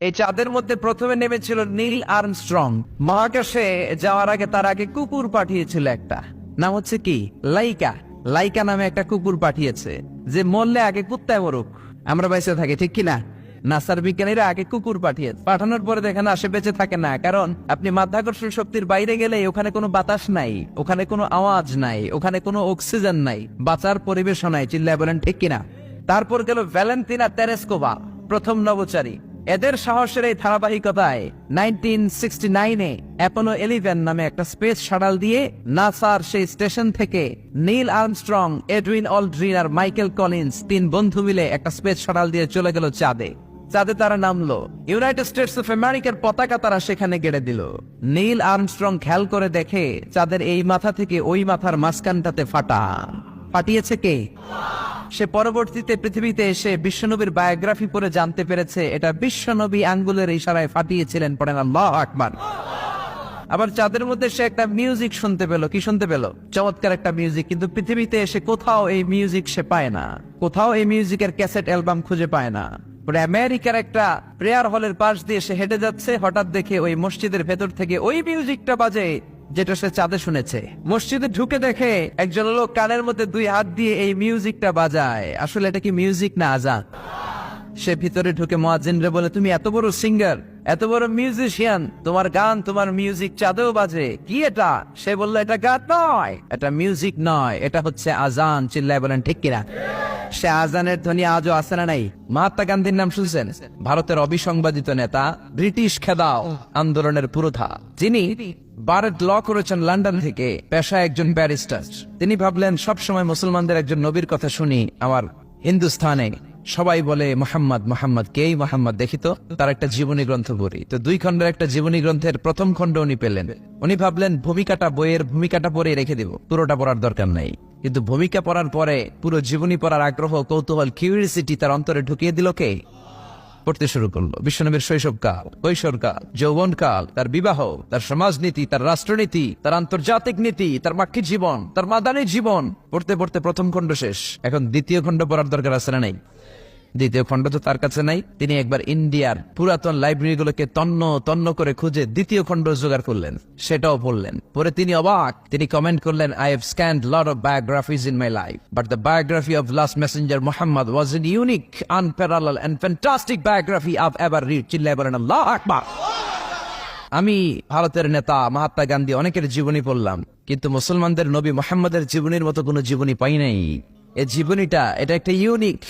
এই চাঁদের মধ্যে প্রথমে নেমেছিল নীল আর্মস্ট্রং। মহাকাশে যাওয়ার আগে তার আগে কুকুর পাঠিয়েছিল একটা, নাম হচ্ছে কি লাইকা। লাইকা নামে একটা কুকুর পাঠিয়েছে, যে মরলে আগে কুত্তায় মরুক, আমরা বেঁচে থাকি, ঠিক কিনা? নাসার বিজ্ঞানীরা আগে কুকুর পাঠানোর পরে দেখেন আসে বেঁচে থাকে না, কারণ আপনি মাধ্যাকর্ষণ শক্তির বাইরে গেলে ওখানে কোনো বাতাস নাই, ওখানে কোনো আওয়াজ নাই, ওখানে কোনো অক্সিজেন নাই, বাঁচার পরিবেশও নাই, চিল্লায় বলেন ঠিক কিনা? তারপর গেল ভ্যালেন্টিনা তেরেস্কোভা, প্রথম নভোচারী। এদের সাহসের এই ধারাবাহিকতায় 1969-এ অ্যাপোলো 11 নামে একটা স্পেস শাটল দিয়ে নাসার সেই স্টেশন থেকে নীল আর্মস্ট্রং, এডউইন অলড্রিন আর মাইকেল কলিন্স তিন বন্ধু মিলে একটা স্পেস শাটল দিয়ে চলে গেল চাঁদে। চাঁদে তারা নামলো, ইউনাইটেড স্টেটস অফ আমেরিকার পতাকা তারা সেখানে গেড়ে দিল। নীল আর্মস্ট্রং খেয়াল করে দেখে চাঁদের এই মাথা থেকে ওই মাথার মাঝখানটাতে ফাটা। ফাটিয়েছে কে? সে পরবর্তীতে পৃথিবীতে এসে বিশ্বনবীর বায়োগ্রাফি পড়ে জানতে পেরেছে এটা বিশ্বনবী আঙ্গুলের ইশারায় ফাটিয়েছিলেন। পড়েন আল্লাহু আকবার। আবার চাঁদের মধ্যে সে একটা মিউজিক শুনতে পেল। কি শুনতে পেল? চমৎকার একটা মিউজিক, কিন্তু পৃথিবীতে এসে কোথাও এই মিউজিক সে পায় না, কোথাও এই মিউজিকের ক্যাসেট অ্যালবাম খুঁজে পায় না। পরে আমেরিকার একটা প্রেয়ার হলের পাশ দিয়ে সে হেঁটে যাচ্ছে, হঠাৎ দেখে ওই মসজিদের ভেতর থেকে ওই মিউজিকটা বাজে যেটা সে চাঁদে শুনেছে। মসজিদে ঢুকে দেখে একজন লোক কানের মধ্যে দুই হাত দিয়ে এই মিউজিকটা বাজায়। আসলে এটা কি মিউজিক না আজান? সে ভিতরে ঢুকে মুয়াজ্জিনরে বলে, তুমি এত বড় সিঙ্গার, এত বড় মিউজিশিয়ান, তোমার গান, তোমার মিউজিক চাঁদেও বাজে, কি এটা? সে বলল, এটা গান নয়, এটা মিউজিক নয়, এটা হচ্ছে আজান। চিল্লায় বলেন ঠিক কিনা? সে আজানের ধ্বনি আজও আছে না নাই? মহাত্মা গান্ধীর নাম শুনছেন? ভারতের অবিসংবাদিত নেতা, ব্রিটিশ খেদাও আন্দোলনের পুরোধা, যিনি বারেট ল করেছেন লন্ডন থেকে, পেশায় একজন ব্যারিস্টার। তিনি ভাবলেন সবসময় মুসলমানদের একজন নবীর কথা শুনি, আমার হিন্দুস্থানে সবাই বলে মোহাম্মদ মোহাম্মদ, কেই মোহাম্মদ, দেখি তো তার একটা জীবনী গ্রন্থ পড়ি। তো 2 খণ্ডের একটা জীবনী গ্রন্থের প্রথম খণ্ড উনি পেলেন। উনি ভাবলেন বইয়ের ভূমিকাটা পড়ে রেখে দিব, পুরোটা পড়ার দরকার নাই। কিন্তু ভূমিকা পড়ার পরে পুরো জীবনী পড়ার আগ্রহ, কৌতূহল, কিউরিয়াসিটি তার অন্তরে ঢুকিয়ে দিল কে? পড়তে শুরু করলো বিশ্বনবীর শৈশবকাল, কৈশোরকাল, যৌবনকাল, তার বিবাহ, তার সমাজনীতি, তার রাষ্ট্রনীতি, তার আন্তর্জাতিক নীতি, তার মাক্কি জীবন, তার মাদানী জীবন। পড়তে পড়তে প্রথম খণ্ড শেষ। এখন দ্বিতীয় খণ্ড পড়ার দরকার আছে না নাই? দ্বিতীয় খণ্ড তো তার কাছে নাই। তিনি একবার ইন্ডিয়ার পুরাতন লাইব্রেরিগুলোকে তন্ন তন্ন করে খুঁজে দ্বিতীয় খণ্ড জোগাড় করলেন, সেটাও পড়লেন। পরে তিনি অবাক, তিনি কমেন্ট করলেন, I have scanned lot of biographies in my life, but the biography of last messenger Muhammad was an unique, unparalleled and fantastic biography I've ever read. চিল্লায় বলেন আল্লাহু আকবার। আমি ভারতের নেতা মহাত্মা গান্ধী অনেকের জীবনী পড়লাম, কিন্তু মুসলমানদের নবী মুহাম্মদের জীবনীর মতো কোনো জীবনী পাই নাই। এই জীবনীটা, এটা একটা ইউনিক